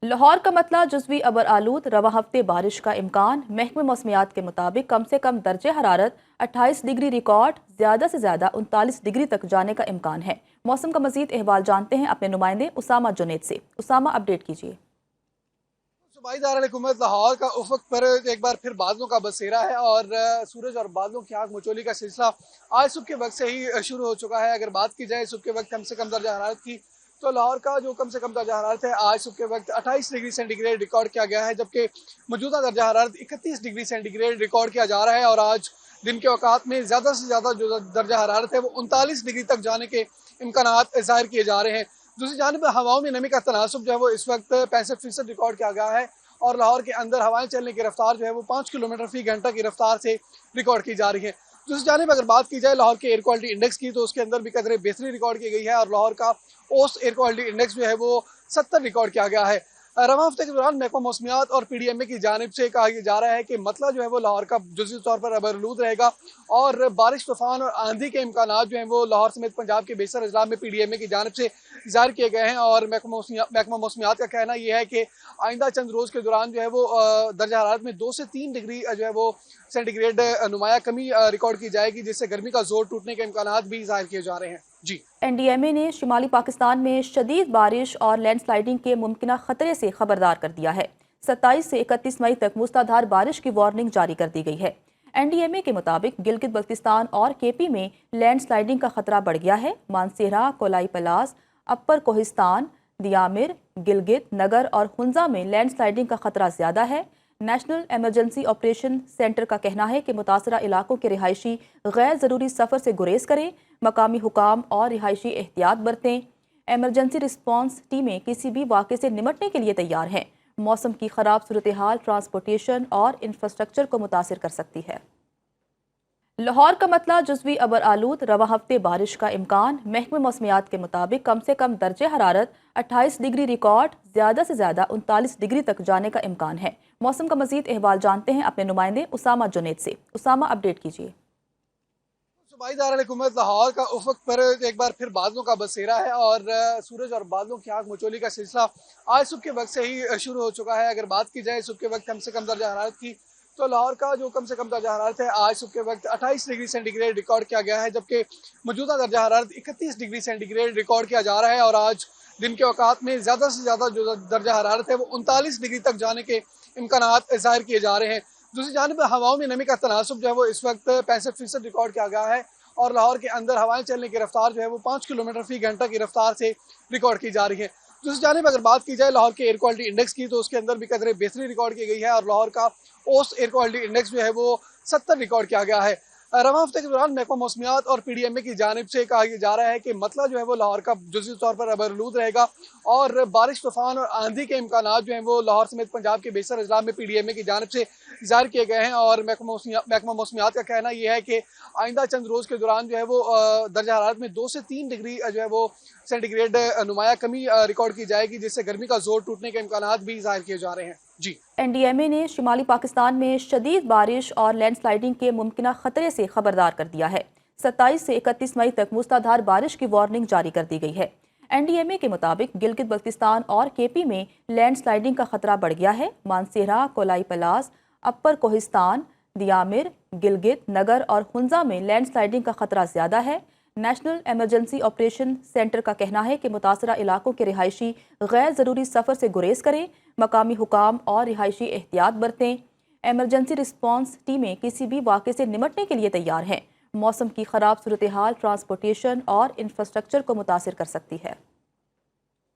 लाहौर का मतला जुज़वी अबर आलूद, रवा हफ्ते बारिश का इम्कान। महकमे मौसमियात के मुताबिक कम से कम दर्जे हरारत 28 डिग्री रिकॉर्ड, ज़्यादा से ज़्यादा 39 डिग्री तक जाने का इम्कान है। मौसम का मज़ीद अहवाल जानते हैं अपने नुमाइंदे उसामा जुनैद से। उसामा, अपडेट कीजिए। सूबाई दारुल-हुकूमत लाहौर का उफ़क़ पर एक बार फिर बादलों का बसेरा है और सूरज और बादलों की आग मचोली का सिलसिला आज सुबह के वक्त से ही शुरू हो चुका है। अगर बात की जाए सुबह के वक्त कम से कम दर्जा हरारत की, तो लाहौर का जो कम से कम दर्जा हरारत है आज सुबह के वक्त 28 डिग्री सेंटीग्रेड रिकॉर्ड किया गया है, जबकि मौजूदा दर्जा हरारत 31 डिग्री सेंटीग्रेड रिकॉर्ड किया जा रहा है। और आज दिन के औकात में ज़्यादा से ज़्यादा जो दर्जा हरारत है वो 39 डिग्री तक जाने के इम्कानात ज़ाहिर किए जा रहे हैं। दूसरी जानिब हवाओं में नमी का तनासुब जो है वो इस वक्त 65% रिकॉर्ड किया गया है और लाहौर के अंदर हवाएं चलने की रफ्तार जो है वो 5 किलोमीटर फी घंटा की रफ्तार से रिकॉर्ड की जा रही है। दूसरी जानिब अगर बात की जाए लाहौर के एयर क्वालिटी इंडेक्स की, तो उसके अंदर भी कदरे बेहतरी रिकॉर्ड की गई है और लाहौर का औसत एयर क्वालिटी इंडेक्स जो है वो 70 रिकॉर्ड किया गया है। रवां हफ्ते के दौरान महकमा मौसमियात और PDMA की जानिब से कहा जा रहा है कि मतला जो है वो लाहौर का जुज़वी तौर पर अबरआलूद रहेगा और बारिश, तूफान और आंधी के इम्कानात जो हैं वो लाहौर समेत पंजाब के बेशतर अजला में PDMA की जानिब से ज़ाहिर किए गए हैं। और महकमा मौसमियात का कहना यह है कि आइंदा चंद रोज़ के दौरान जो है वो दर्जा हरारत में 2 से 3 डिग्री जो है वो सेंटीग्रेड नुमाया कमी रिकॉर्ड की जाएगी, जिससे गर्मी का जोर टूटने के इम्कानात भी ज़ाहिर किए जा रहे हैं। जी, NDMA ने शुमाली पाकिस्तान में शदीद बारिश और लैंडस्लाइडिंग के मुमकिना खतरे से खबरदार कर दिया है। 27 से 31 मई तक मूसलाधार बारिश की वार्निंग जारी कर दी गई है। NDMA के मुताबिक गिलगित बल्तिस्तान और KP में लैंडस्लाइडिंग का खतरा बढ़ गया है। मानसेरा, कोलाई पलास, अपर कोहिस्तान, दियामिर, गिलगित, नगर और हुंजा में लैंडस्लाइडिंग का खतरा ज्यादा है। नेशनल एमरजेंसी ऑपरेशन सेंटर का कहना है कि मुतासरा इलाकों के रिहायशी गैर ज़रूरी सफ़र से गुरेज करें, मकामी हुकाम और रिहायशी एहतियात बरतें। एमरजेंसी रिस्पॉन्स टीमें किसी भी वाक़े से निमटने के लिए तैयार हैं। मौसम की ख़राब सूरत हाल ट्रांसपोर्टेशन और इंफ्रास्ट्रक्चर को मुतासिर कर सकती है। लाहौर का मतला जुज़वी अबर आलूद, रवा हफ्ते बारिश का इम्कान। महकमे मौसमियात के मुताबिक कम से कम दर्जे हरारत 28 डिग्री रिकॉर्ड, ज़्यादा से ज़्यादा 39 डिग्री तक जाने का इम्कान है। मौसम का मज़ीद अहवाल जानते हैं अपने नुमाइंदे उसामा जुनैद से। उसामा, अपडेट कीजिए। सूबाई दारुल-हुकूमत लाहौर का उफ़क़ पर एक बार फिर बादलों का बसेरा है और सूरज और बादलों की आग मचोली का सिलसिला आज सुबह के वक्त से ही शुरू हो चुका है। अगर बात की जाए सुबह के वक्त कम से कम दर्जा हरारत की, तो लाहौर का जो कम से कम दर्जा हरारत है आज सुबह के वक्त 28 डिग्री सेंटीग्रेड रिकॉर्ड किया गया है, जबकि मौजूदा दर्जा हरारत 31 डिग्री सेंटीग्रेड रिकॉर्ड किया जा रहा है। और आज दिन के औकात में ज़्यादा से ज़्यादा जो दर्जा हरारत है वो 39 डिग्री तक जाने के इम्कानात ज़ाहिर किए जा रहे हैं। दूसरी जानिब हवाओं में नमी का तनासुब जो है वो इस वक्त 65% रिकॉर्ड किया गया है और लाहौर के अंदर हवाएं चलने की रफ्तार जो है वो 5 किलोमीटर फी घंटा की रफ्तार से रिकॉर्ड की जा रही है। दूसरी जानिब अगर बात की जाए लाहौर के एयर क्वालिटी इंडेक्स की, तो उसके अंदर भी कदरे बेहतरी रिकॉर्ड की गई है और लाहौर का औसत एयर क्वालिटी इंडेक्स जो है वो 70 रिकॉर्ड किया गया है। रवां हफ्ते के दौरान महकमा मौसमियात और PDMA की जानिब से कहा जा रहा है कि मतला जो है वो लाहौर का जुज़वी तौर पर अबरआलूद रहेगा और बारिश, तूफान और आंधी के इम्कानात जो हैं वो लाहौर समेत पंजाब के बेशतर अजला में PDMA की जानिब से ज़ाहिर किए गए हैं। और महकमा मौसमियात का कहना यह है कि आइंदा चंद रोज़ के दौरान जो है वो दर्जा हरारत में 2 से 3 डिग्री जो है वो सेंटीग्रेड नुमाया कमी रिकॉर्ड की जाएगी, जिससे गर्मी का जोर टूटने के इम्कानात भी ज़ाहिर किए जा रहे हैं। जी, NDMA ने शुमाली पाकिस्तान में शदीद बारिश और लैंडस्लाइडिंग के मुमकिना खतरे से खबरदार कर दिया है। 27 से 31 मई तक मूसलाधार बारिश की वार्निंग जारी कर दी गई है। NDMA के मुताबिक गिलगित बल्तिस्तान और KP में लैंडस्लाइडिंग का खतरा बढ़ गया है। मानसेरा, कोलाई पलास, अपर कोहिस्तान, दियामिर, गिलगित, नगर और हुंजा में लैंडस्लाइडिंग का खतरा ज्यादा है। नेशनल एमरजेंसी ऑपरेशन सेंटर का कहना है कि मुतासरा इलाकों के रिहायशी गैर ज़रूरी सफ़र से गुरेज करें, मकामी हुकाम और रिहायशी एहतियात बरतें। एमरजेंसी रिस्पॉन्स टीमें किसी भी वाक़े से निमटने के लिए तैयार हैं। मौसम की ख़राब सूरत हाल ट्रांसपोर्टेशन और इंफ्रास्ट्रक्चर को मुतासिर कर सकती है।